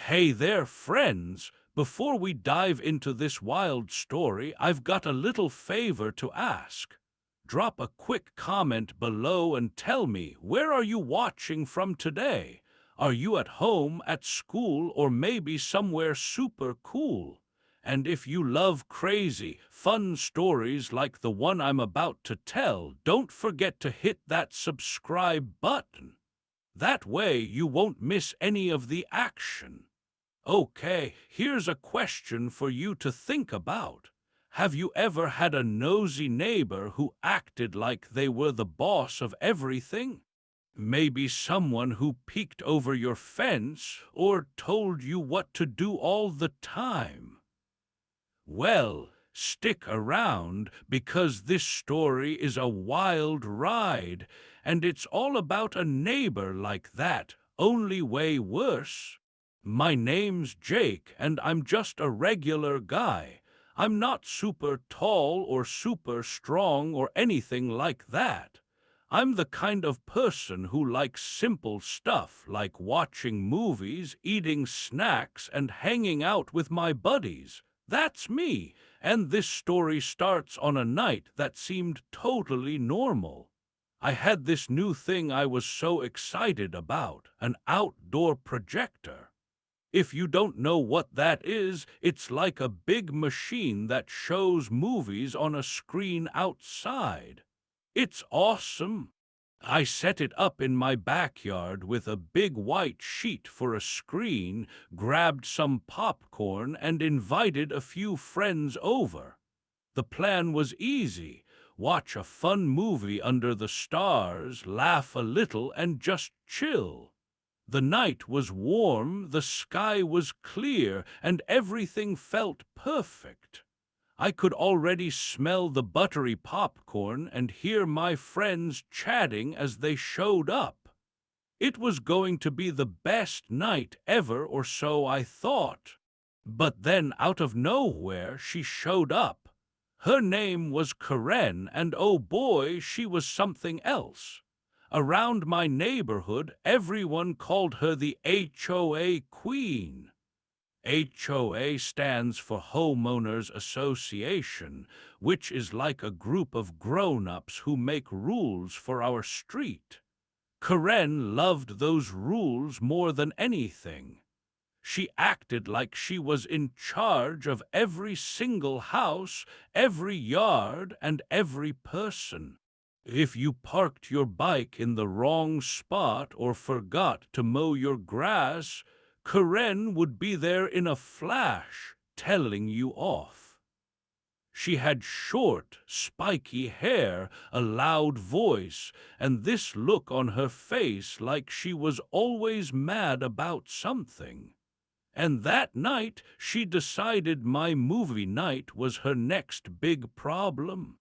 Hey there, friends! Before we dive into this wild story, I've got a little favor to ask. Drop a quick comment below and tell me, where are you watching from today? Are you at home, at school, or maybe somewhere super cool? And if you love crazy, fun stories like the one I'm about to tell, don't forget to hit that subscribe button. That way you won't miss any of the action. Okay, here's a question for you to think about. Have you ever had a nosy neighbor who acted like they were the boss of everything? Maybe someone who peeked over your fence or told you what to do all the time. Well, stick around because this story is a wild ride, and it's all about a neighbor like that, only way worse. My name's Jake, and I'm just a regular guy. I'm not super tall or super strong or anything like that. I'm the kind of person who likes simple stuff like watching movies, eating snacks, and hanging out with my buddies. That's me, and this story starts on a night that seemed totally normal. I had this new thing I was so excited about, an outdoor projector. If you don't know what that is, it's like a big machine that shows movies on a screen outside. It's awesome. I set it up in my backyard with a big white sheet for a screen, grabbed some popcorn, and invited a few friends over. The plan was easy. Watch a fun movie under the stars, laugh a little, and just chill. The night was warm, the sky was clear, and everything felt perfect. I could already smell the buttery popcorn and hear my friends chatting as they showed up. It was going to be the best night ever, or so I thought. But then, out of nowhere, she showed up. Her name was Karen, and oh boy, she was something else. Around my neighborhood, everyone called her the HOA Queen. HOA stands for Homeowners Association, which is like a group of grown-ups who make rules for our street. Karen loved those rules more than anything. She acted like she was in charge of every single house, every yard, and every person. If you parked your bike in the wrong spot or forgot to mow your grass, Karen would be there in a flash, telling you off. She had short, spiky hair, a loud voice, and this look on her face like she was always mad about something. And that night, she decided my movie night was her next big problem.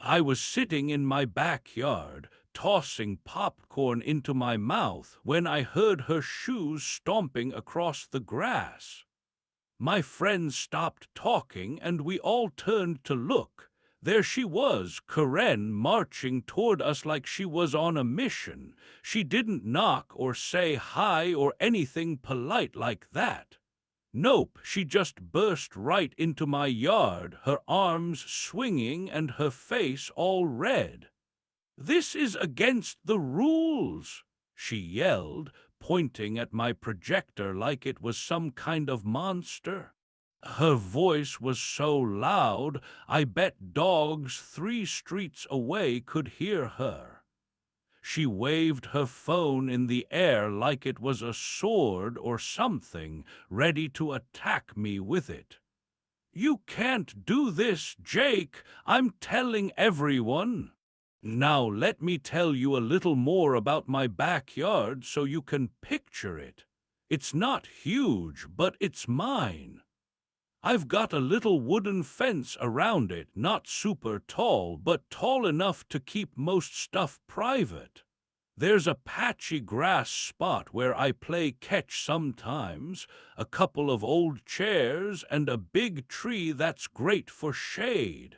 I was sitting in my backyard, tossing popcorn into my mouth, when I heard her shoes stomping across the grass. My friends stopped talking, and we all turned to look. There she was, Karen, marching toward us like she was on a mission. She didn't knock or say hi or anything polite like that. Nope, she just burst right into my yard, her arms swinging and her face all red. "This is against the rules," she yelled, pointing at my projector like it was some kind of monster. Her voice was so loud, I bet dogs 3 streets away could hear her. She waved her phone in the air like it was a sword or something, ready to attack me with it. "You can't do this, Jake. I'm telling everyone." Now let me tell you a little more about my backyard so you can picture it. It's not huge, but it's mine. I've got a little wooden fence around it, not super tall, but tall enough to keep most stuff private. There's a patchy grass spot where I play catch sometimes, a couple of old chairs, and a big tree that's great for shade.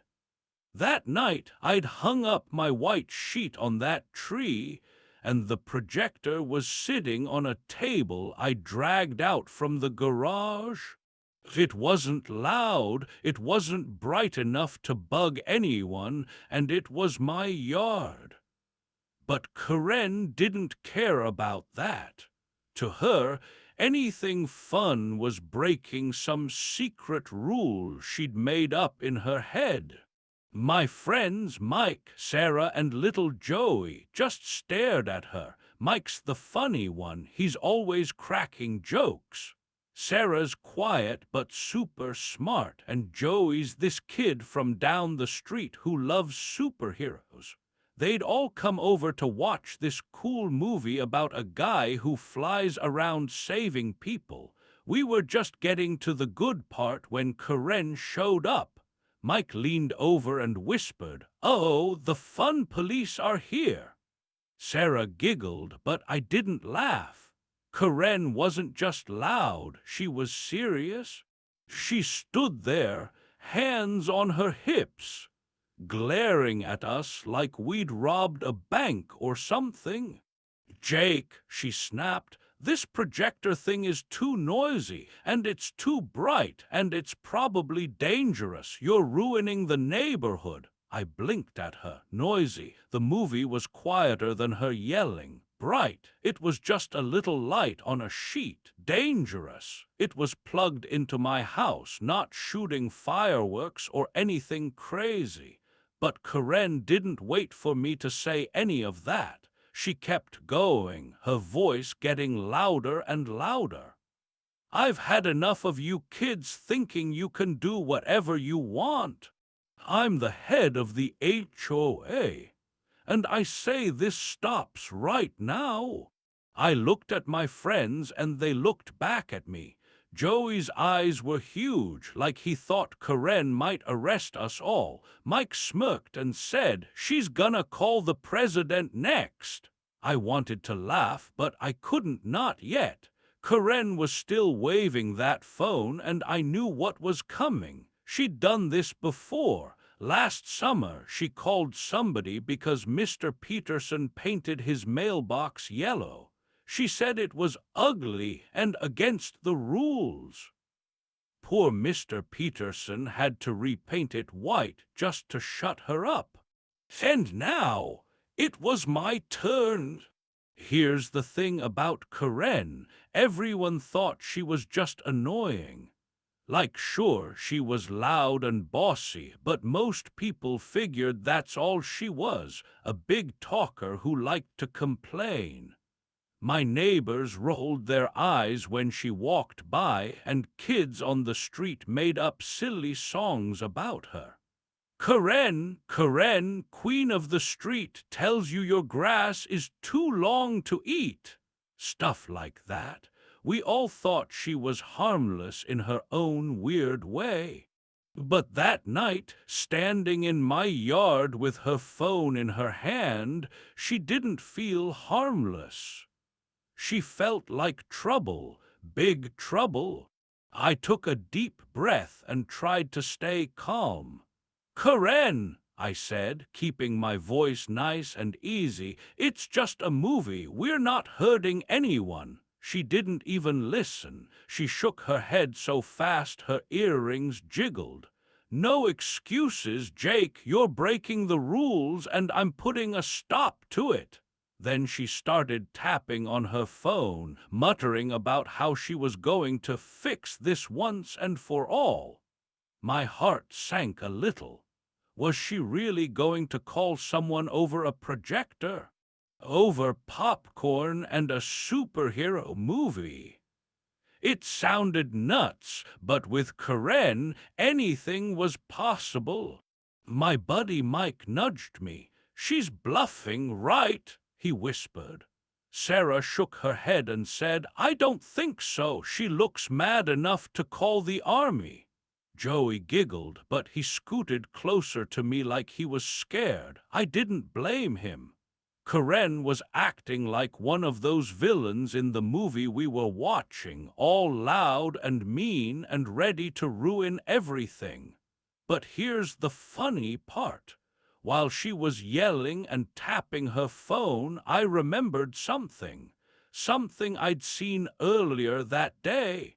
That night, I'd hung up my white sheet on that tree, and the projector was sitting on a table I dragged out from the garage. It wasn't loud, it wasn't bright enough to bug anyone, and it was my yard. But Karen didn't care about that. To her, anything fun was breaking some secret rule she'd made up in her head. My friends Mike, Sarah, and little Joey just stared at her. Mike's the funny one, he's always cracking jokes. Sarah's quiet but super smart, and Joey's this kid from down the street who loves superheroes. They'd all come over to watch this cool movie about a guy who flies around saving people. We were just getting to the good part when Karen showed up. Mike leaned over and whispered, "Oh, the fun police are here." Sarah giggled, but I didn't laugh. Karen wasn't just loud, she was serious. She stood there, hands on her hips, glaring at us like we'd robbed a bank or something. "Jake," she snapped, "this projector thing is too noisy, and it's too bright, and it's probably dangerous. You're ruining the neighborhood." I blinked at her. Noisy. The movie was quieter than her yelling. Bright. It was just a little light on a sheet. Dangerous. It was plugged into my house, not shooting fireworks or anything crazy. But Karen didn't wait for me to say any of that. She kept going, her voice getting louder and louder. "I've had enough of you kids thinking you can do whatever you want. I'm the head of the HOA, and I say this stops right now." I looked at my friends and they looked back at me. Joey's eyes were huge, like he thought Karen might arrest us all. Mike smirked and said, "She's gonna call the president next." I wanted to laugh, but I couldn't, not yet. Karen was still waving that phone, and I knew what was coming. She'd done this before. Last summer, she called somebody because Mr. Peterson painted his mailbox yellow. She said it was ugly and against the rules. Poor Mr. Peterson had to repaint it white just to shut her up. And now, it was my turn. Here's the thing about Karen. Everyone thought she was just annoying. Like, sure, she was loud and bossy, but most people figured that's all she was, a big talker who liked to complain. My neighbors rolled their eyes when she walked by, and kids on the street made up silly songs about her. "Karen, Karen, queen of the street, tells you your grass is too long to eat." Stuff like that. We all thought she was harmless in her own weird way. But that night, standing in my yard with her phone in her hand, she didn't feel harmless. She felt like trouble, big trouble. I took a deep breath and tried to stay calm. "Karen," I said, keeping my voice nice and easy, "it's just a movie. We're not hurting anyone." She didn't even listen. She shook her head so fast her earrings jiggled. "No excuses, Jake. You're breaking the rules, and I'm putting a stop to it." Then she started tapping on her phone, muttering about how she was going to fix this once and for all. My heart sank a little. Was she really going to call someone over a projector? Over popcorn and a superhero movie? It sounded nuts, but with Karen, anything was possible. My buddy Mike nudged me. "She's bluffing, right?" he whispered. Sarah shook her head and said, "I don't think so. She looks mad enough to call the army." Joey giggled, but he scooted closer to me like he was scared. I didn't blame him. Karen was acting like one of those villains in the movie we were watching, all loud and mean and ready to ruin everything. But here's the funny part. While she was yelling and tapping her phone, I remembered something. Something I'd seen earlier that day.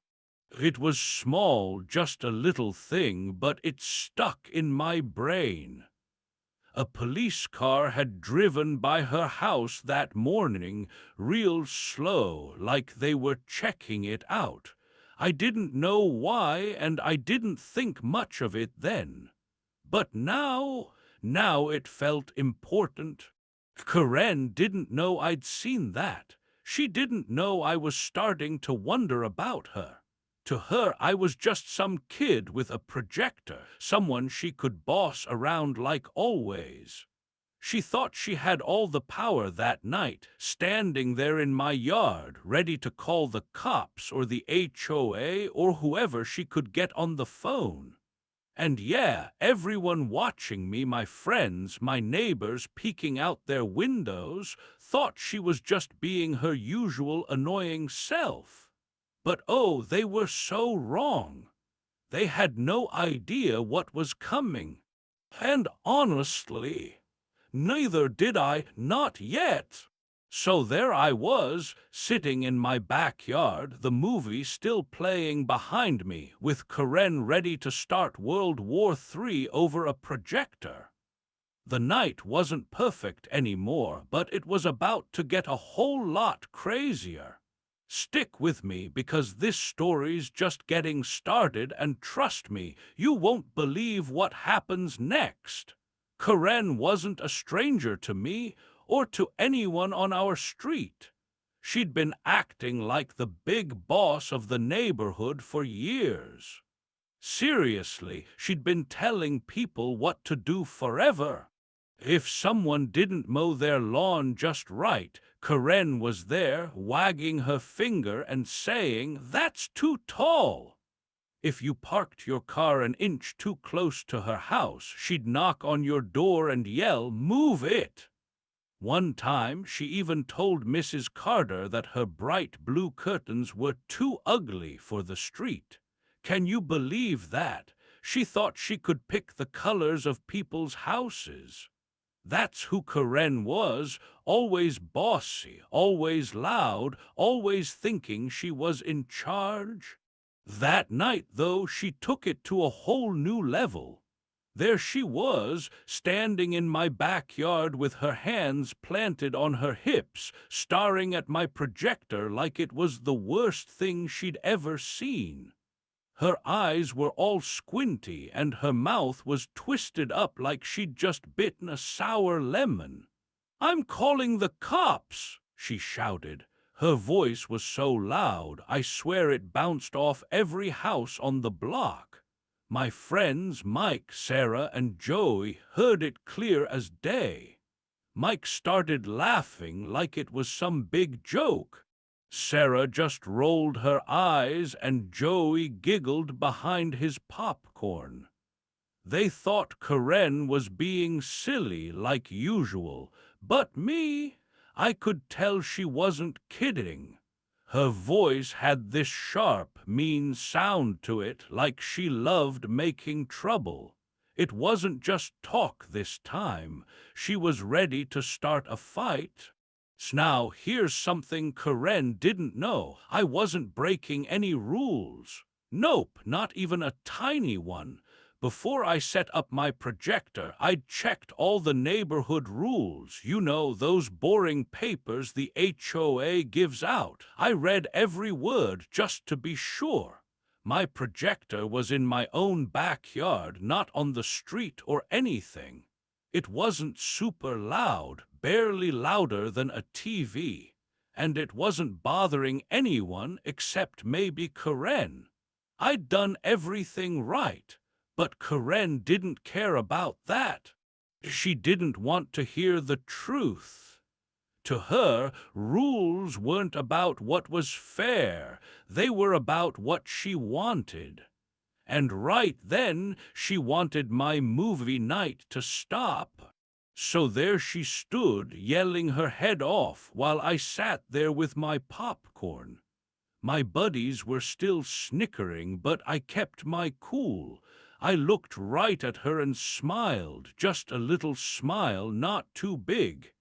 It was small, just a little thing, but it stuck in my brain. A police car had driven by her house that morning, real slow, like they were checking it out. I didn't know why, and I didn't think much of it then. But now it felt important. Karen didn't know I'd seen that. She didn't know I was starting to wonder about her. To her, I was just some kid with a projector, someone she could boss around like always. She thought she had all the power that night, standing there in my yard, ready to call the cops or the HOA or whoever she could get on the phone. And yeah, everyone watching me, my friends, my neighbors peeking out their windows, thought she was just being her usual annoying self. But oh, they were so wrong. They had no idea what was coming. And honestly, neither did I, not yet. So there I was, sitting in my backyard, the movie still playing behind me, with Karen ready to start World War III over a projector. The night wasn't perfect anymore, but it was about to get a whole lot crazier. Stick with me, because this story's just getting started, and trust me, you won't believe what happens next. Karen wasn't a stranger to me or to anyone on our street. She'd been acting like the big boss of the neighborhood for years. Seriously, she'd been telling people what to do forever. If someone didn't mow their lawn just right, Karen was there, wagging her finger and saying, "That's too tall." If you parked your car an inch too close to her house, she'd knock on your door and yell, "Move it." One time, she even told Mrs. Carter that her bright blue curtains were too ugly for the street. Can you believe that? She thought she could pick the colors of people's houses. That's who Karen was, always bossy, always loud, always thinking she was in charge. That night, though, she took it to a whole new level. There she was, standing in my backyard with her hands planted on her hips, staring at my projector like it was the worst thing she'd ever seen. Her eyes were all squinty, and her mouth was twisted up like she'd just bitten a sour lemon. "I'm calling the cops!" she shouted. Her voice was so loud, I swear it bounced off every house on the block. My friends Mike, Sarah, and Joey heard it clear as day. Mike started laughing like it was some big joke. Sarah just rolled her eyes, and Joey giggled behind his popcorn. They thought Karen was being silly like usual, but me, I could tell she wasn't kidding. Her voice had this sharp, mean sound to it, like she loved making trouble. It wasn't just talk this time. She was ready to start a fight. Now, here's something Karen didn't know. I wasn't breaking any rules. Nope, not even a tiny one. Before I set up my projector, I'd checked all the neighborhood rules. You know, those boring papers the HOA gives out. I read every word just to be sure. My projector was in my own backyard, not on the street or anything. It wasn't super loud, barely louder than a TV, and it wasn't bothering anyone except maybe Karen. I'd done everything right, but Karen didn't care about that. She didn't want to hear the truth. To her, rules weren't about what was fair, they were about what she wanted. And right then, she wanted my movie night to stop. So there she stood, yelling her head off, while I sat there with my popcorn. My buddies were still snickering, but I kept my cool. I looked right at her and smiled, just a little smile, not too big.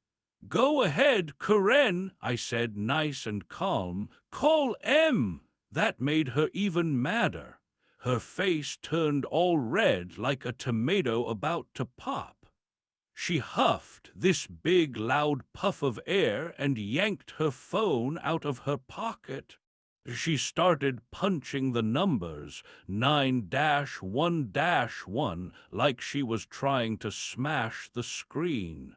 "Go ahead, Karen," I said, nice and calm. "Call M." That made her even madder. Her face turned all red like a tomato about to pop. She huffed this big, loud puff of air and yanked her phone out of her pocket. She started punching the numbers, 9-1-1, like she was trying to smash the screen.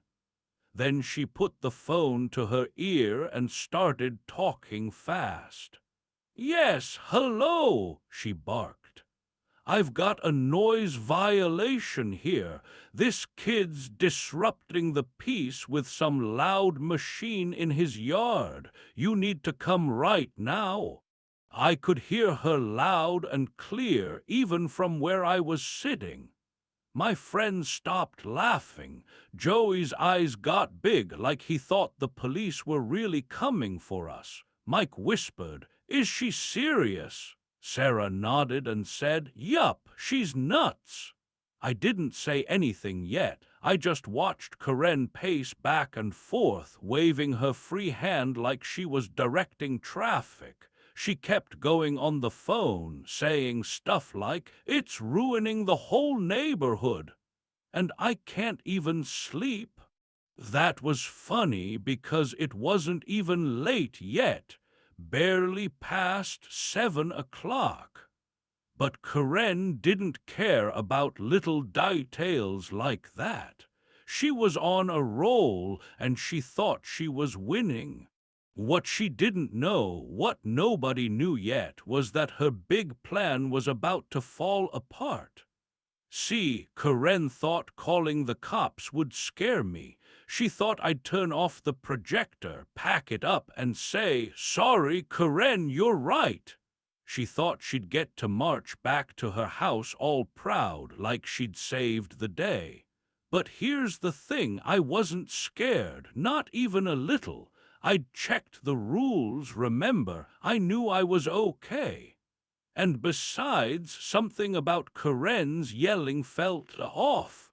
Then she put the phone to her ear and started talking fast. "Yes, hello," she barked. "I've got a noise violation here. This kid's disrupting the peace with some loud machine in his yard. You need to come right now." I could hear her loud and clear, even from where I was sitting. My friend stopped laughing. Joey's eyes got big, like he thought the police were really coming for us. Mike whispered, "Is she serious?" Sarah nodded and said, "Yup, she's nuts." I didn't say anything yet. I just watched Karen pace back and forth, waving her free hand like she was directing traffic. She kept going on the phone, saying stuff like, "It's ruining the whole neighborhood," and "I can't even sleep." That was funny because it wasn't even late yet, barely past 7 o'clock. But Karen didn't care about little details like that. She was on a roll and she thought she was winning. What she didn't know, what nobody knew yet, was that her big plan was about to fall apart. See, Karen thought calling the cops would scare me. She thought I'd turn off the projector, pack it up, and say, "Sorry, Karen, you're right." She thought she'd get to march back to her house all proud, like she'd saved the day. But here's the thing, I wasn't scared, not even a little. I'd checked the rules, remember. I knew I was okay. And besides, something about Karen's yelling felt off.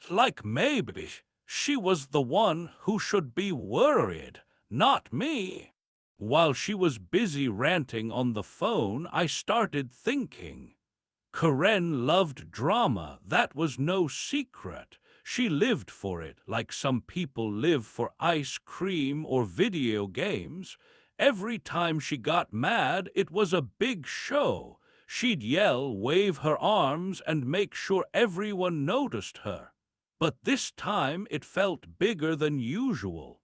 Like maybe she was the one who should be worried, not me. While she was busy ranting on the phone, I started thinking. Karen loved drama, that was no secret. She lived for it, like some people live for ice cream or video games. Every time she got mad, it was a big show. She'd yell, wave her arms, and make sure everyone noticed her. But this time it felt bigger than usual.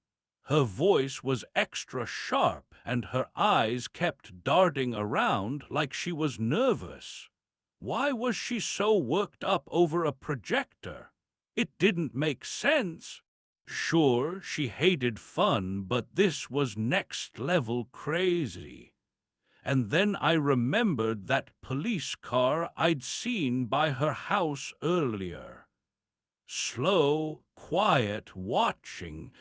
Her voice was extra sharp, and her eyes kept darting around like she was nervous. Why was she so worked up over a projector? It didn't make sense. Sure, she hated fun, but this was next-level crazy. And then I remembered that police car I'd seen by her house earlier. Slow, quiet, watching.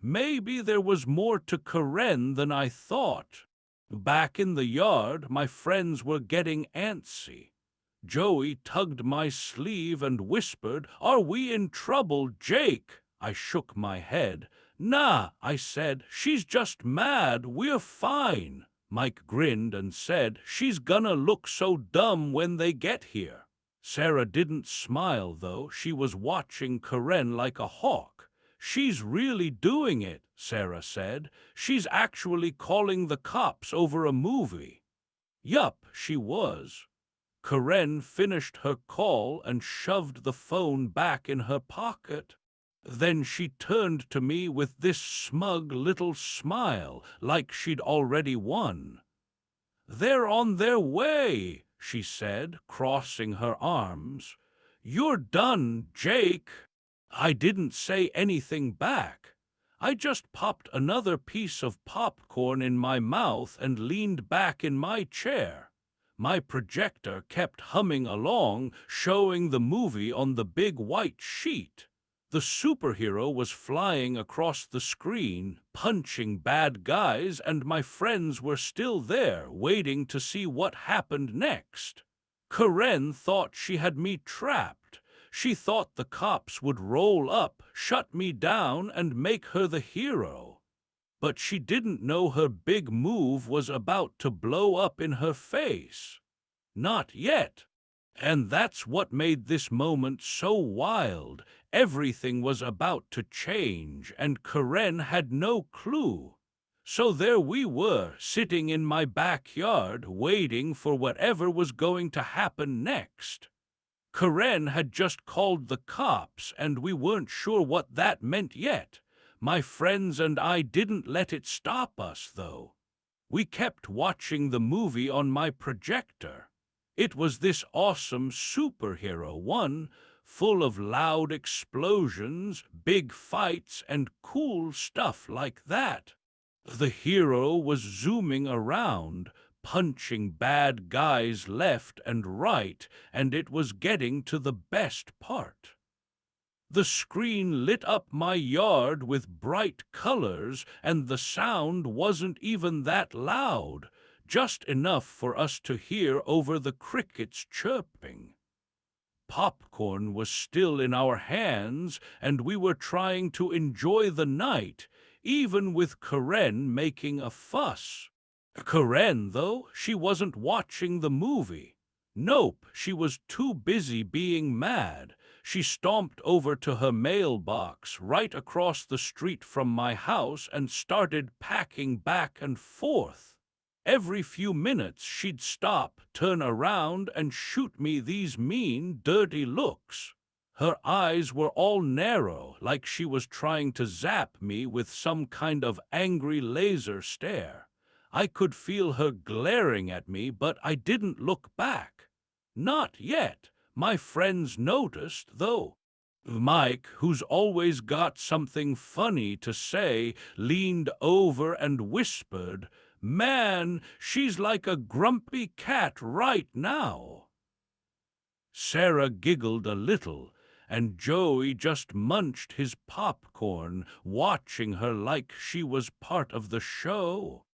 Maybe there was more to Karen than I thought. Back in the yard, my friends were getting antsy. Joey tugged my sleeve and whispered, "Are we in trouble, Jake?" I shook my head. "Nah," I said, "she's just mad, we're fine." Mike grinned and said, "She's gonna look so dumb when they get here." Sarah didn't smile, though. She was watching Karen like a hawk. "She's really doing it," Sarah said. "She's actually calling the cops over a movie." Yup, she was. Karen finished her call and shoved the phone back in her pocket. Then she turned to me with this smug little smile, like she'd already won. "They're on their way," she said, crossing her arms. "You're done, Jake." I didn't say anything back. I just popped another piece of popcorn in my mouth and leaned back in my chair. My projector kept humming along, showing the movie on the big white sheet. The superhero was flying across the screen, punching bad guys, and my friends were still there, waiting to see what happened next. Karen thought she had me trapped. She thought the cops would roll up, shut me down, and make her the hero. But she didn't know her big move was about to blow up in her face. Not yet. And that's what made this moment so wild. Everything was about to change, and Karen had no clue. So there we were, sitting in my backyard, waiting for whatever was going to happen next. Karen had just called the cops, and we weren't sure what that meant yet. My friends and I didn't let it stop us, though. We kept watching the movie on my projector. It was this awesome superhero one, full of loud explosions, big fights, and cool stuff like that. The hero was zooming around, punching bad guys left and right, and it was getting to the best part. The screen lit up my yard with bright colors, and the sound wasn't even that loud, just enough for us to hear over the crickets chirping. Popcorn was still in our hands, and we were trying to enjoy the night, even with Karen making a fuss. Karen, though, she wasn't watching the movie. Nope, she was too busy being mad. She stomped over to her mailbox right across the street from my house and started packing back and forth. Every few minutes she'd stop, turn around, and shoot me these mean, dirty looks. Her eyes were all narrow, like she was trying to zap me with some kind of angry laser stare. I could feel her glaring at me, but I didn't look back. Not yet. My friends noticed, though. Mike, who's always got something funny to say, leaned over and whispered, "Man, she's like a grumpy cat right now." Sarah giggled a little, and Joey just munched his popcorn, watching her like she was part of the show.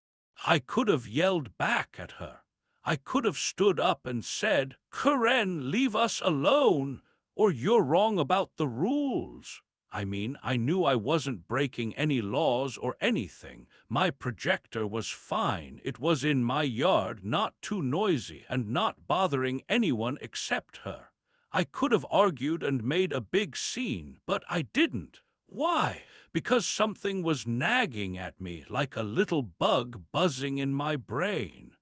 I could have yelled back at her. I could have stood up and said, "Karen, leave us alone," or "You're wrong about the rules." I mean, I knew I wasn't breaking any laws or anything. My projector was fine. It was in my yard, not too noisy, and not bothering anyone except her. I could have argued and made a big scene, but I didn't. Why? Because something was nagging at me like a little bug buzzing in my brain.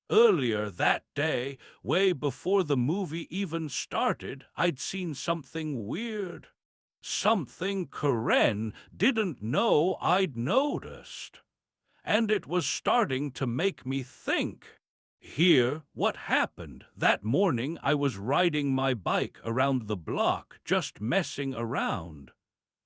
Earlier that day, way before the movie even started, I'd seen something weird. Something Karen didn't know I'd noticed. And it was starting to make me think. Here, what happened? That morning I was riding my bike around the block, just messing around.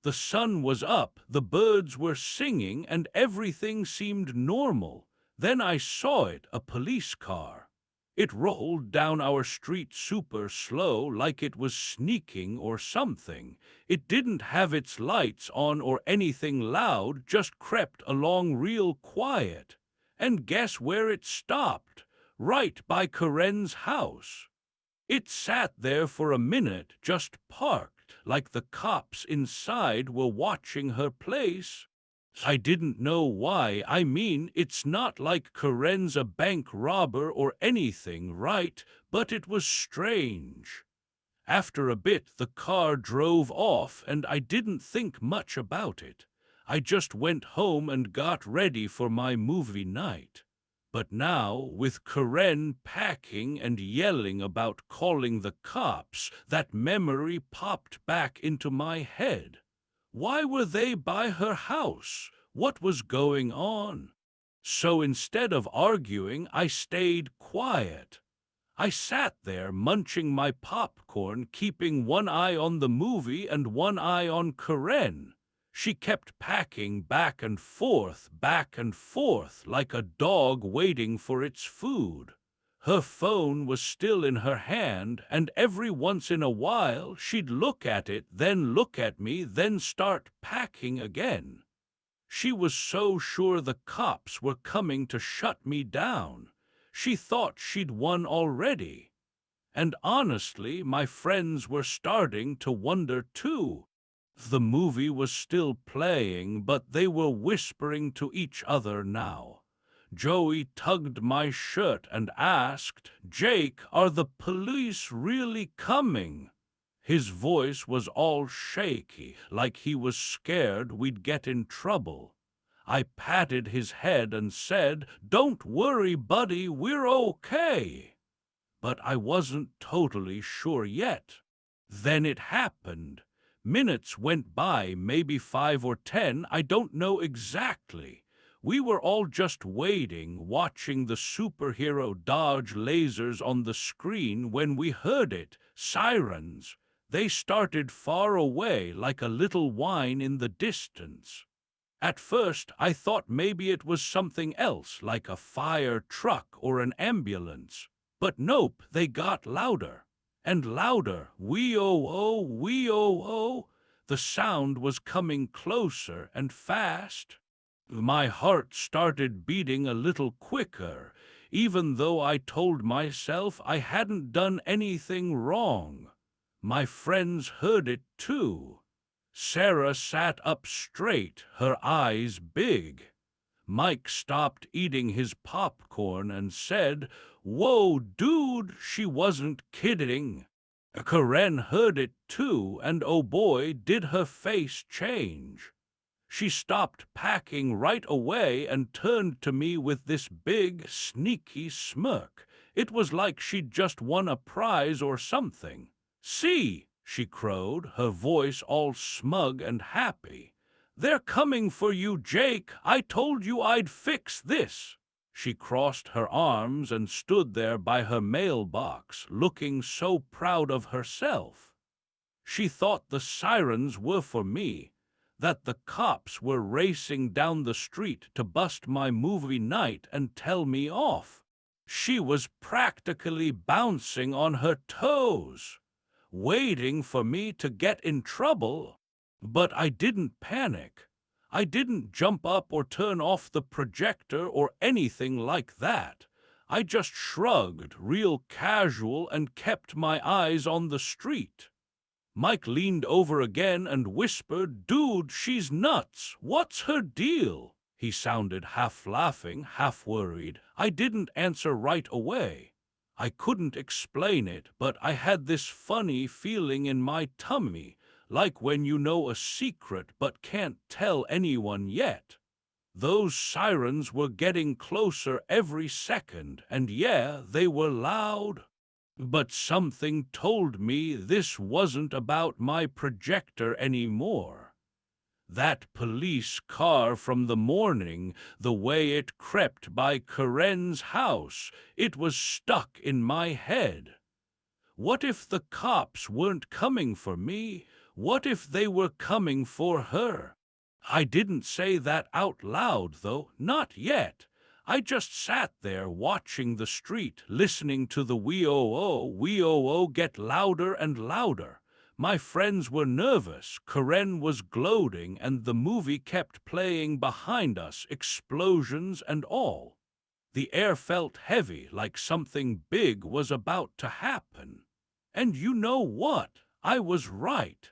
The sun was up, the birds were singing, and everything seemed normal. Then I saw it, a police car. It rolled down our street super slow, like it was sneaking or something. It didn't have its lights on or anything loud, just crept along real quiet. And guess where it stopped? Right by Karen's house. It sat there for a minute, just parked, like the cops inside were watching her place. I didn't know why. I mean, it's not like Karen's a bank robber or anything, right? But it was strange. After a bit, the car drove off, and I didn't think much about it. I just went home and got ready for my movie night. But now, with Karen packing and yelling about calling the cops, that memory popped back into my head. Why were they by her house? What was going on? So instead of arguing, I stayed quiet. I sat there munching my popcorn, keeping one eye on the movie and one eye on Karen. She kept packing back and forth, like a dog waiting for its food. Her phone was still in her hand, and every once in a while she'd look at it, then look at me, then start packing again. She was so sure the cops were coming to shut me down. She thought she'd won already. And honestly, my friends were starting to wonder too. The movie was still playing, but they were whispering to each other now. Joey tugged my shirt and asked, "Jake, are the police really coming?" His voice was all shaky, like he was scared we'd get in trouble. I patted his head and said, "Don't worry, buddy, we're okay." But I wasn't totally sure yet. Then it happened. Minutes went by, maybe 5 or 10, I don't know exactly. We were all just waiting, watching the superhero dodge lasers on the screen when we heard it. Sirens. They started far away, like a little whine in the distance. At first, I thought maybe it was something else, like a fire truck or an ambulance. But nope, they got louder and louder. Wee-oh-oh, wee-oh-oh. The sound was coming closer and fast. My heart started beating a little quicker, even though I told myself I hadn't done anything wrong. My friends heard it too. Sarah sat up straight, her eyes big. Mike stopped eating his popcorn and said, "Whoa, dude, she wasn't kidding." Karen heard it too, and oh boy, did her face change. She stopped packing right away and turned to me with this big, sneaky smirk. It was like she'd just won a prize or something. "See," she crowed, her voice all smug and happy. "They're coming for you, Jake. I told you I'd fix this." She crossed her arms and stood there by her mailbox, looking so proud of herself. She thought the sirens were for me, that the cops were racing down the street to bust my movie night and tell me off. She was practically bouncing on her toes, waiting for me to get in trouble. But I didn't panic. I didn't jump up or turn off the projector or anything like that. I just shrugged, real casual, and kept my eyes on the street. Mike leaned over again and whispered, "Dude, she's nuts. What's her deal?" He sounded half laughing, half worried. I didn't answer right away. I couldn't explain it, but I had this funny feeling in my tummy, like when you know a secret but can't tell anyone yet. Those sirens were getting closer every second, and yeah, they were loud. But something told me this wasn't about my projector anymore. That police car from the morning, the way it crept by Karen's house, it was stuck in my head. What if the cops weren't coming for me? What if they were coming for her? I didn't say that out loud, though, not yet. I just sat there watching the street, listening to the wee-oh-oh get louder and louder. My friends were nervous, Karen was gloating, and the movie kept playing behind us, explosions and all. The air felt heavy, like something big was about to happen. And you know what? I was right.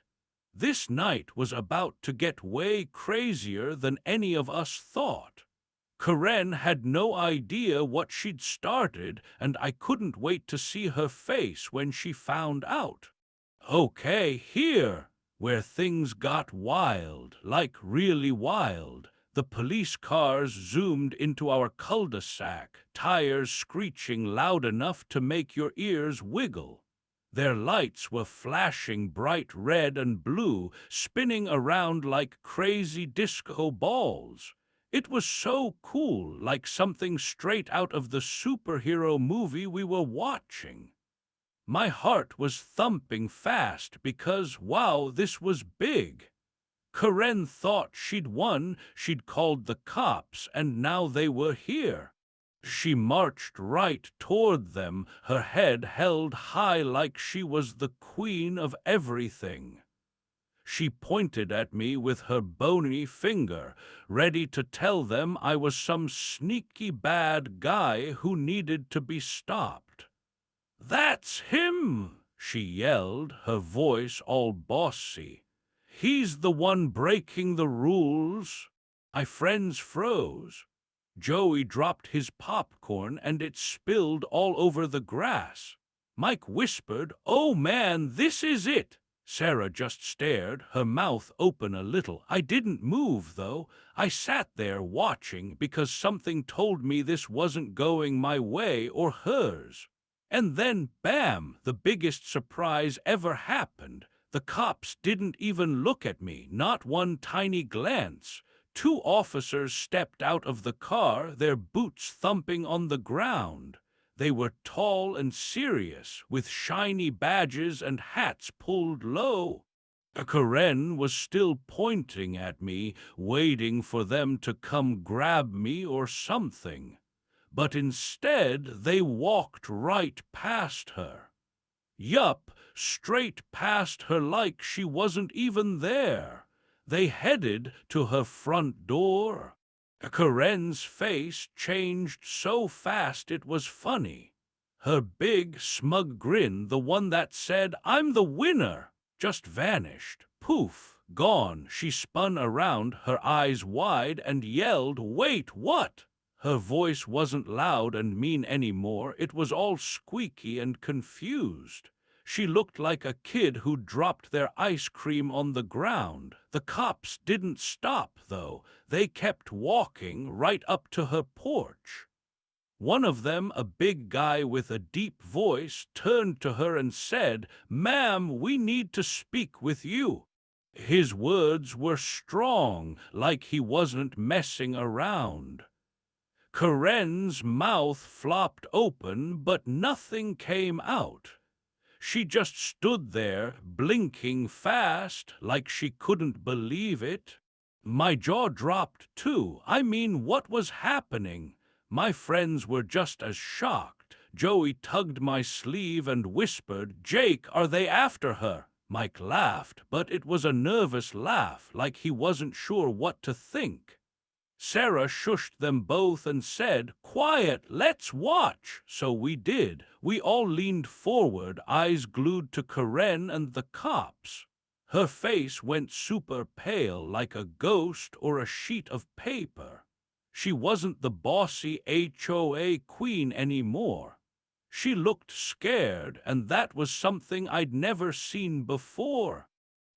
This night was about to get way crazier than any of us thought. Karen had no idea what she'd started, and I couldn't wait to see her face when she found out. Okay, here, where things got wild, like really wild. The police cars zoomed into our cul-de-sac, tires screeching loud enough to make your ears wiggle. Their lights were flashing bright red and blue, spinning around like crazy disco balls. It was so cool, like something straight out of the superhero movie we were watching. My heart was thumping fast because, wow, this was big. Karen thought she'd won, she'd called the cops, and now they were here. She marched right toward them, her head held high like she was the queen of everything. She pointed at me with her bony finger, ready to tell them I was some sneaky bad guy who needed to be stopped. "That's him!" she yelled, her voice all bossy. "He's the one breaking the rules." My friends froze. Joey dropped his popcorn and it spilled all over the grass. Mike whispered, "Oh man, this is it!" Sarah just stared, her mouth open a little. I didn't move, though. I sat there watching because something told me this wasn't going my way or hers. And then, bam, the biggest surprise ever happened. The cops didn't even look at me, not one tiny glance. Two officers stepped out of the car, their boots thumping on the ground. They were tall and serious, with shiny badges and hats pulled low. Karen was still pointing at me, waiting for them to come grab me or something. But instead, they walked right past her. Yup, straight past her like she wasn't even there. They headed to her front door. Karen's face changed so fast it was funny. Her big, smug grin, the one that said, "I'm the winner," just vanished. Poof, gone. She spun around, her eyes wide, and yelled, "Wait, what?" Her voice wasn't loud and mean anymore. It was all squeaky and confused. She looked like a kid who dropped their ice cream on the ground. The cops didn't stop, though. They kept walking right up to her porch. One of them, a big guy with a deep voice, turned to her and said, "Ma'am, we need to speak with you." His words were strong, like he wasn't messing around. Karen's mouth flopped open, but nothing came out. She just stood there, blinking fast, like she couldn't believe it. My jaw dropped too. I mean, what was happening? My friends were just as shocked. Joey tugged my sleeve and whispered, "Jake, are they after her?" Mike laughed, but it was a nervous laugh, like he wasn't sure what to think. Sarah shushed them both and said, "Quiet, let's watch." So we did. We all leaned forward, eyes glued to Karen and the cops. Her face went super pale, like a ghost or a sheet of paper. She wasn't the bossy HOA queen anymore. She looked scared, and that was something I'd never seen before.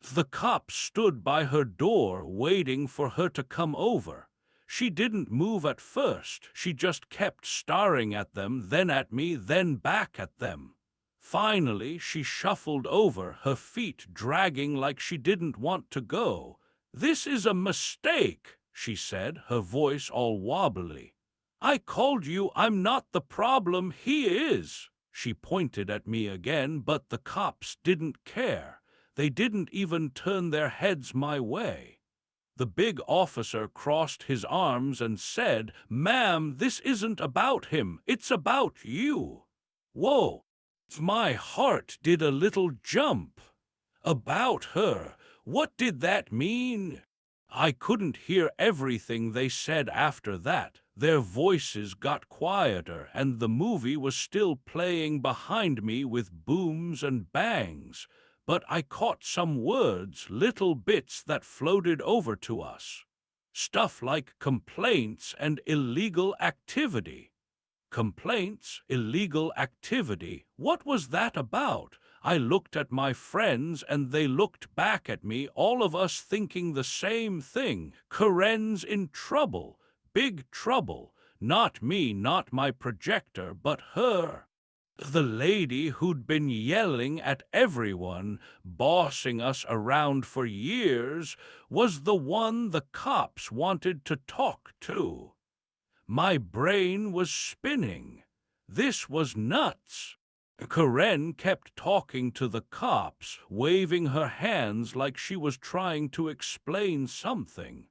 The cops stood by her door, waiting for her to come over. She didn't move at first. She just kept staring at them, then at me, then back at them. Finally, she shuffled over, her feet dragging like she didn't want to go. "This is a mistake," she said, her voice all wobbly. "I called you, I'm not the problem, he is." She pointed at me again, but the cops didn't care. They didn't even turn their heads my way. The big officer crossed his arms and said, "Ma'am, this isn't about him, it's about you." Whoa! My heart did a little jump. About her? What did that mean? I couldn't hear everything they said after that. Their voices got quieter, and the movie was still playing behind me with booms and bangs. But I caught some words, little bits that floated over to us. Stuff like complaints and illegal activity. Complaints, illegal activity. What was that about? I looked at my friends and they looked back at me, all of us thinking the same thing. Karen's in trouble, big trouble. Not me, not my projector, but her. The lady who'd been yelling at everyone, bossing us around for years, was the one the cops wanted to talk to. My brain was spinning. This was nuts. Karen kept talking to the cops, waving her hands like she was trying to explain something.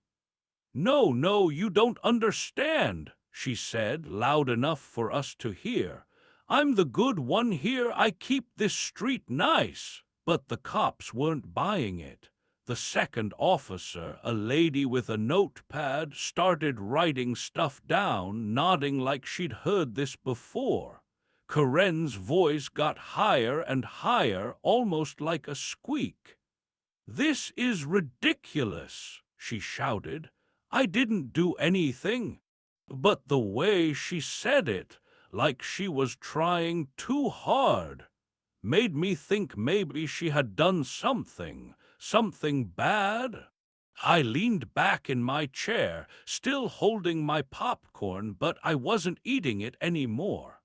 "No, no, you don't understand," she said, loud enough for us to hear. "I'm the good one here, I keep this street nice." But the cops weren't buying it. The second officer, a lady with a notepad, started writing stuff down, nodding like she'd heard this before. Karen's voice got higher and higher, almost like a squeak. "This is ridiculous," she shouted. "I didn't do anything." But the way she said it, like she was trying too hard, made me think maybe she had done something bad. I leaned back in my chair, still holding my popcorn, but I wasn't eating it anymore.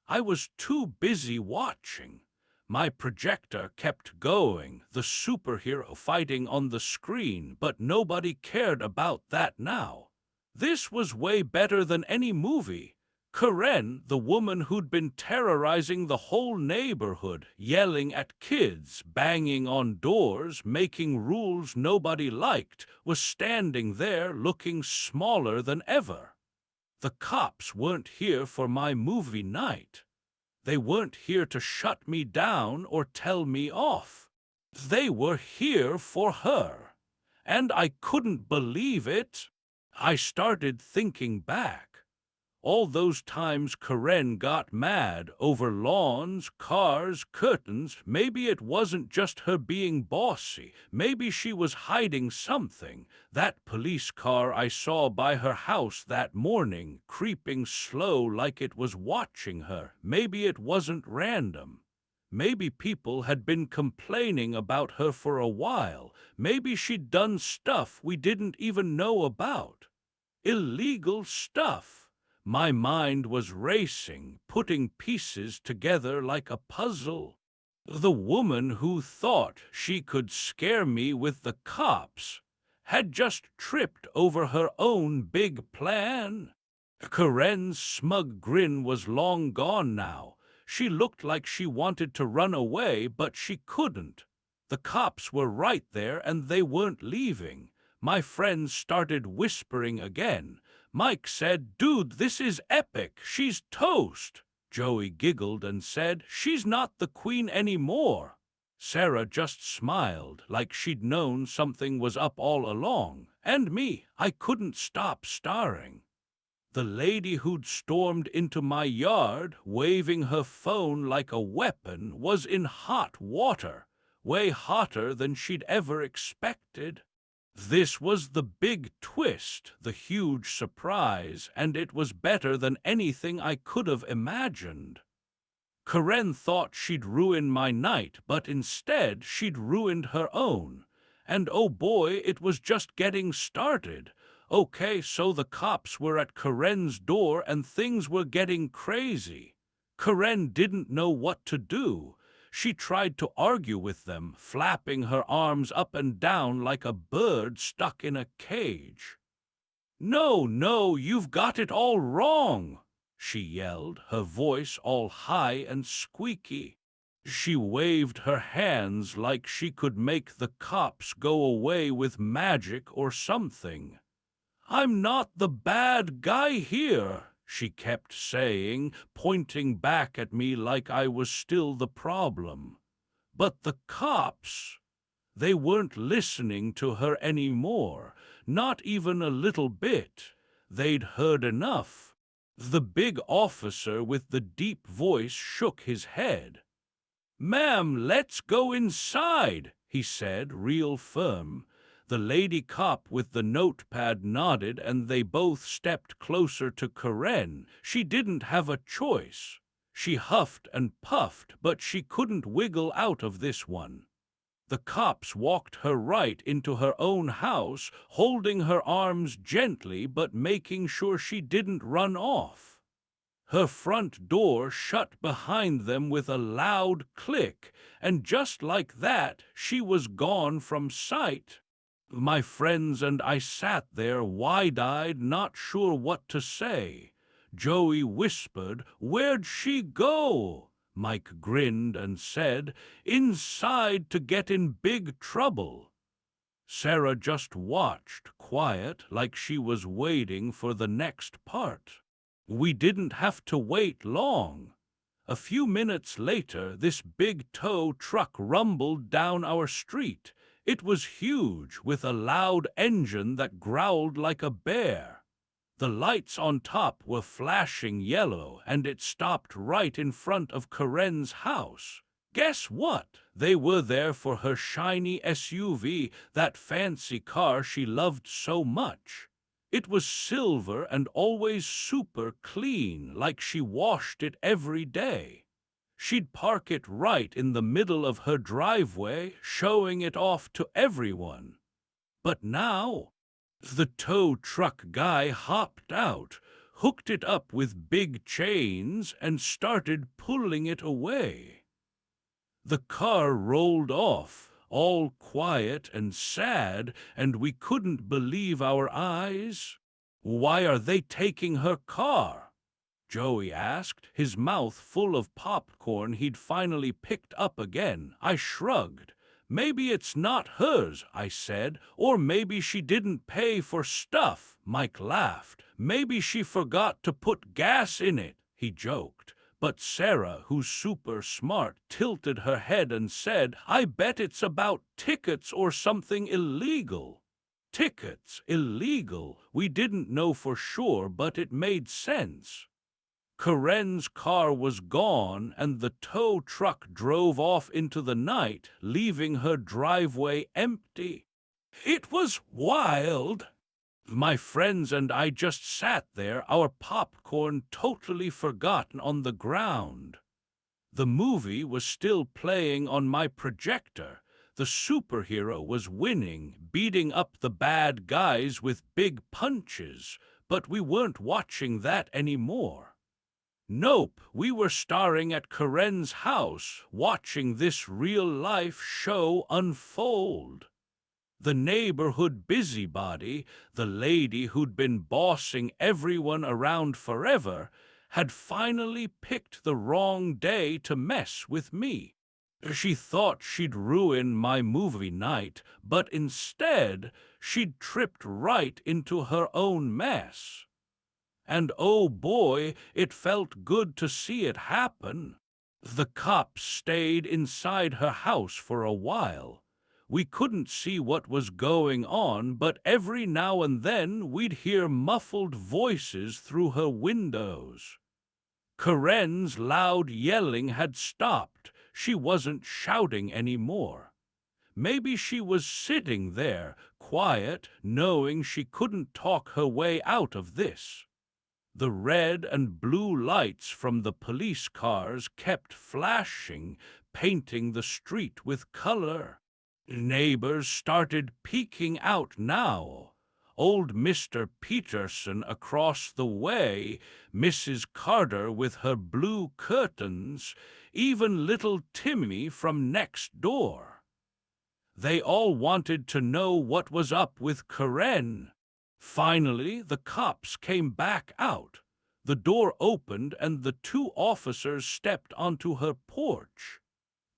I was too busy watching. My projector kept going, the superhero fighting on the screen, but nobody cared about that now. This was way better than any movie. Karen, the woman who'd been terrorizing the whole neighborhood, yelling at kids, banging on doors, making rules nobody liked, was standing there looking smaller than ever. The cops weren't here for my movie night. They weren't here to shut me down or tell me off. They were here for her. And I couldn't believe it. I started thinking back. All those times Karen got mad over lawns, cars, curtains. Maybe it wasn't just her being bossy. Maybe she was hiding something. That police car I saw by her house that morning, creeping slow like it was watching her. Maybe it wasn't random. Maybe people had been complaining about her for a while. Maybe she'd done stuff we didn't even know about. Illegal stuff. My mind was racing, putting pieces together like a puzzle. The woman who thought she could scare me with the cops had just tripped over her own big plan. Karen's smug grin was long gone now. She looked like she wanted to run away, but she couldn't. The cops were right there and they weren't leaving. My friends started whispering again. Mike said, "Dude, this is epic. She's toast." Joey giggled and said, "She's not the queen anymore." Sarah just smiled, like she'd known something was up all along. And me, I couldn't stop staring. The lady who'd stormed into my yard, waving her phone like a weapon, was in hot water, way hotter than she'd ever expected. This was the big twist, the huge surprise, and it was better than anything I could have imagined. Karen thought she'd ruin my night, but instead she'd ruined her own. And oh boy, it was just getting started. Okay, so the cops were at Karen's door and things were getting crazy. Karen didn't know what to do. She tried to argue with them, flapping her arms up and down like a bird stuck in a cage. No, you've got it all wrong," she yelled, her voice all high and squeaky. She waved her hands like she could make the cops go away with magic or something. "I'm not the bad guy here," she kept saying, pointing back at me like I was still the problem. But the cops, they weren't listening to her anymore, not even a little bit. They'd heard enough. The big officer with the deep voice shook his head. "Ma'am, let's go inside," he said, real firm. The lady cop with the notepad nodded and they both stepped closer to Karen. She didn't have a choice. She huffed and puffed, but she couldn't wiggle out of this one. The cops walked her right into her own house, holding her arms gently but making sure she didn't run off. Her front door shut behind them with a loud click, and just like that, she was gone from sight. My friends and I sat there wide-eyed, not sure what to say. Joey whispered, "Where'd she go?" Mike grinned and said, "Inside to get in big trouble." Sarah just watched, quiet, like she was waiting for the next part. We didn't have to wait long. A few minutes later, this big tow truck rumbled down our street. It was huge, with a loud engine that growled like a bear. The lights on top were flashing yellow, and it stopped right in front of Karen's house. Guess what? They were there for her shiny SUV, that fancy car she loved so much. It was silver and always super clean, like she washed it every day. She'd park it right in the middle of her driveway, showing it off to everyone. But now, the tow truck guy hopped out, hooked it up with big chains, and started pulling it away. The car rolled off, all quiet and sad, and we couldn't believe our eyes. "Why are they taking her car?" Joey asked, his mouth full of popcorn he'd finally picked up again. I shrugged. "Maybe it's not hers," I said. "Or maybe she didn't pay for stuff." Mike laughed. "Maybe she forgot to put gas in it," he joked. But Sarah, who's super smart, tilted her head and said, "I bet it's about tickets or something illegal." Tickets, illegal? We didn't know for sure, but it made sense. Karen's car was gone, and the tow truck drove off into the night, leaving her driveway empty. It was wild. My friends and I just sat there, our popcorn totally forgotten on the ground. The movie was still playing on my projector. The superhero was winning, beating up the bad guys with big punches, but we weren't watching that anymore. Nope, we were staring at Karen's house, watching this real-life show unfold. The neighborhood busybody, the lady who'd been bossing everyone around forever, had finally picked the wrong day to mess with me. She thought she'd ruin my movie night, but instead, she'd tripped right into her own mess. And oh boy, it felt good to see it happen. The cops stayed inside her house for a while. We couldn't see what was going on, but every now and then we'd hear muffled voices through her windows. Karen's loud yelling had stopped. She wasn't shouting anymore. Maybe she was sitting there, quiet, knowing she couldn't talk her way out of this. The red and blue lights from the police cars kept flashing, painting the street with color. Neighbors started peeking out now. Old Mr. Peterson across the way, Mrs. Carter with her blue curtains, even little Timmy from next door. They all wanted to know what was up with Karen. Finally, the cops came back out. The door opened and the two officers stepped onto her porch.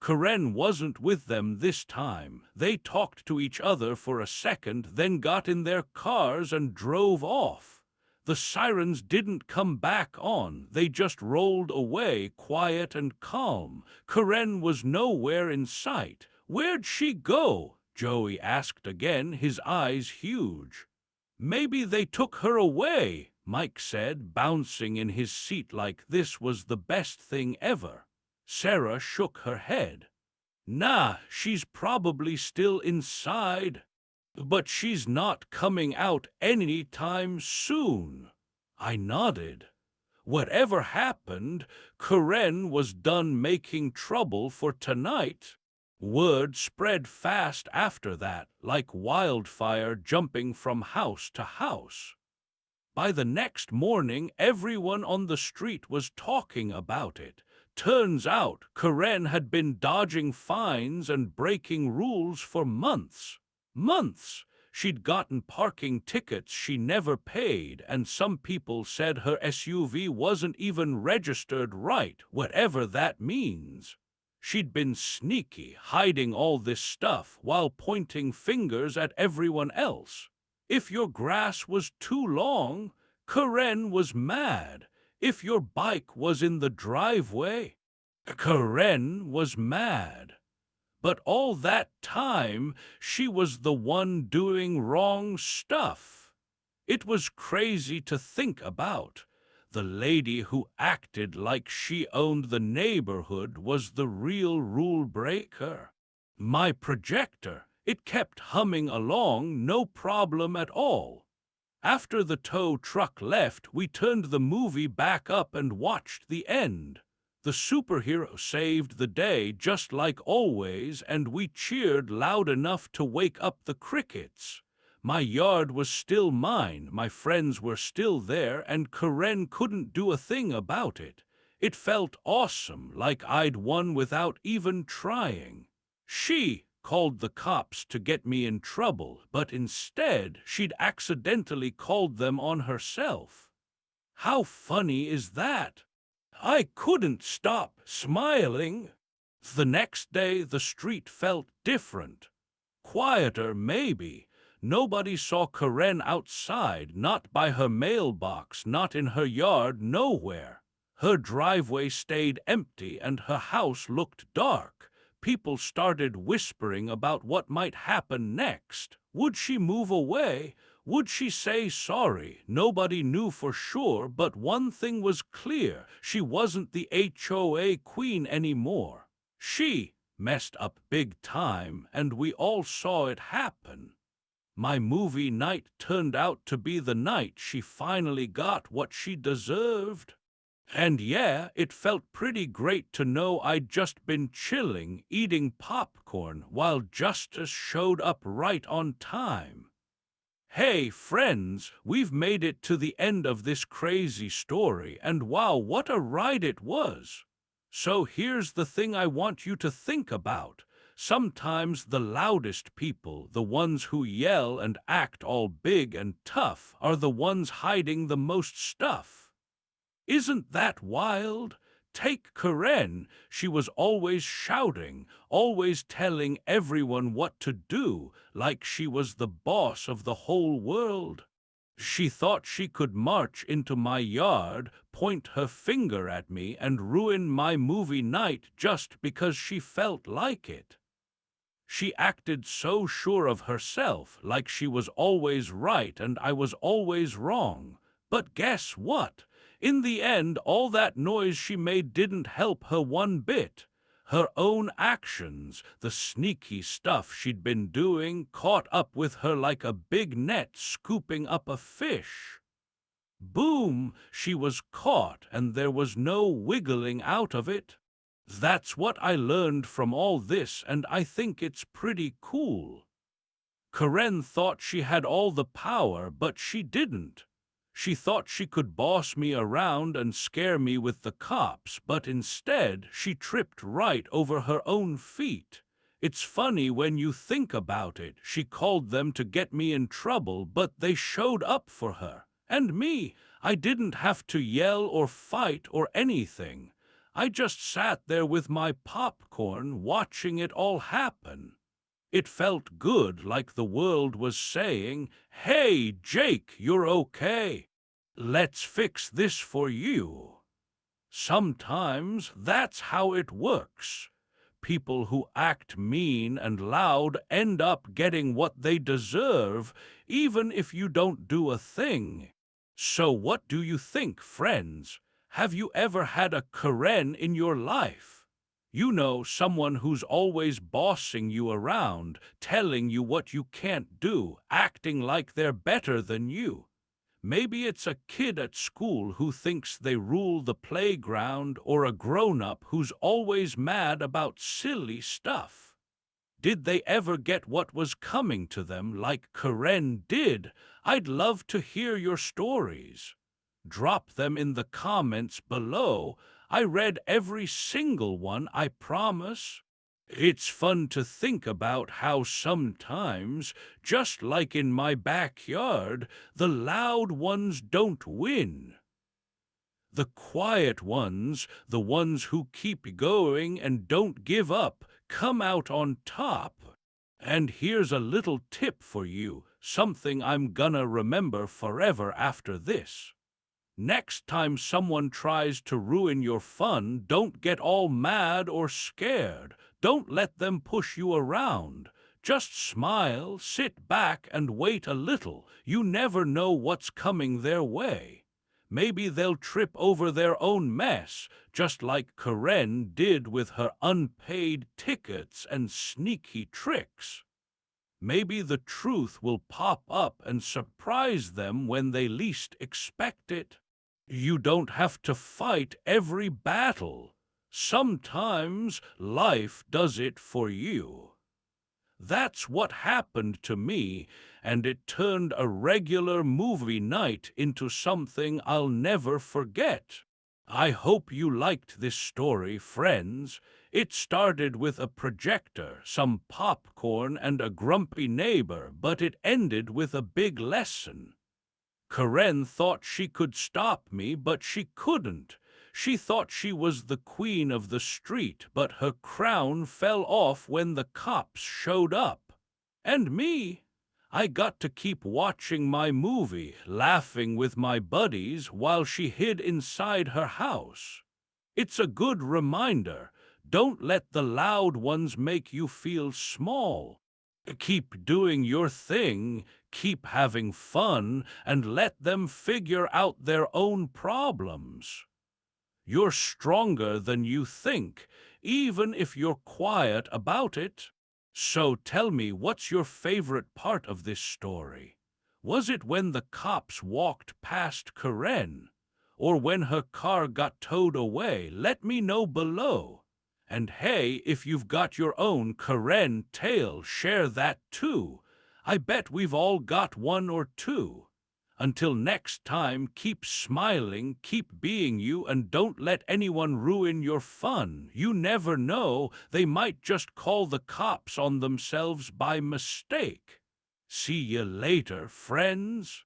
Karen wasn't with them this time. They talked to each other for a second, then got in their cars and drove off. The sirens didn't come back on. They just rolled away, quiet and calm. Karen was nowhere in sight. "Where'd she go?" Joey asked again, his eyes huge. "Maybe they took her away," Mike said, bouncing in his seat like this was the best thing ever. Sarah shook her head. "Nah, she's probably still inside. But she's not coming out any time soon." I nodded. Whatever happened, Karen was done making trouble for tonight. Word spread fast after that, like wildfire jumping from house to house. By the next morning, everyone on the street was talking about it. Turns out, Karen had been dodging fines and breaking rules for months. Months! She'd gotten parking tickets she never paid, and some people said her SUV wasn't even registered right, whatever that means. She'd been sneaky, hiding all this stuff while pointing fingers at everyone else. If your grass was too long, Karen was mad. If your bike was in the driveway, Karen was mad. But all that time, she was the one doing wrong stuff. It was crazy to think about. The lady who acted like she owned the neighborhood was the real rule breaker. My projector, it kept humming along, no problem at all. After the tow truck left, we turned the movie back up and watched the end. The superhero saved the day just like always, and we cheered loud enough to wake up the crickets. My yard was still mine, my friends were still there, and Karen couldn't do a thing about it. It felt awesome, like I'd won without even trying. She called the cops to get me in trouble, but instead she'd accidentally called them on herself. How funny is that? I couldn't stop smiling. The next day the street felt different. Quieter, maybe. Nobody saw Karen outside, not by her mailbox, not in her yard, nowhere. Her driveway stayed empty and her house looked dark. People started whispering about what might happen next. Would she move away? Would she say sorry? Nobody knew for sure, but one thing was clear: she wasn't the HOA queen anymore. She messed up big time, and we all saw it happen. My movie night turned out to be the night she finally got what she deserved. And yeah, it felt pretty great to know I'd just been chilling, eating popcorn, while justice showed up right on time. Hey, friends, we've made it to the end of this crazy story, and wow, what a ride it was! So here's the thing I want you to think about. Sometimes the loudest people, the ones who yell and act all big and tough, are the ones hiding the most stuff. Isn't that wild? Take Karen. She was always shouting, always telling everyone what to do, like she was the boss of the whole world. She thought she could march into my yard, point her finger at me, and ruin my movie night just because she felt like it. She acted so sure of herself, like she was always right and I was always wrong. But guess what? In the end, all that noise she made didn't help her one bit. Her own actions, the sneaky stuff she'd been doing, caught up with her like a big net scooping up a fish. Boom! She was caught, and there was no wiggling out of it. That's what I learned from all this, and I think it's pretty cool. Karen thought she had all the power, but she didn't. She thought she could boss me around and scare me with the cops, but instead she tripped right over her own feet. It's funny when you think about it. She called them to get me in trouble, but they showed up for her. And me, I didn't have to yell or fight or anything. I just sat there with my popcorn, watching it all happen. It felt good, like the world was saying, "Hey, Jake, you're okay. Let's fix this for you." Sometimes that's how it works. People who act mean and loud end up getting what they deserve, even if you don't do a thing. So what do you think, friends? Have you ever had a Karen in your life? You know, someone who's always bossing you around, telling you what you can't do, acting like they're better than you. Maybe it's a kid at school who thinks they rule the playground, or a grown-up who's always mad about silly stuff. Did they ever get what was coming to them like Karen did? I'd love to hear your stories. Drop them in the comments below. I read every single one, I promise. It's fun to think about how sometimes, just like in my backyard, the loud ones don't win. The quiet ones, the ones who keep going and don't give up, come out on top. And here's a little tip for you, something I'm gonna remember forever after this. Next time someone tries to ruin your fun, don't get all mad or scared. Don't let them push you around. Just smile, sit back, and wait a little. You never know what's coming their way. Maybe they'll trip over their own mess, just like Karen did with her unpaid tickets and sneaky tricks. Maybe the truth will pop up and surprise them when they least expect it. You don't have to fight every battle. Sometimes life does it for you. That's what happened to me, and it turned a regular movie night into something I'll never forget. I hope you liked this story, friends. It started with a projector, some popcorn, and a grumpy neighbor, but it ended with a big lesson. Karen thought she could stop me, but she couldn't. She thought she was the queen of the street, but her crown fell off when the cops showed up. And me, I got to keep watching my movie, laughing with my buddies while she hid inside her house. It's a good reminder. Don't let the loud ones make you feel small. Keep doing your thing, keep having fun, and let them figure out their own problems. You're stronger than you think, even if you're quiet about it. So tell me, what's your favorite part of this story? Was it when the cops walked past Karen? Or when her car got towed away? Let me know below. And hey, if you've got your own Karen tale, share that too. I bet we've all got one or two. Until next time, keep smiling, keep being you, and don't let anyone ruin your fun. You never know, they might just call the cops on themselves by mistake. See you later, friends.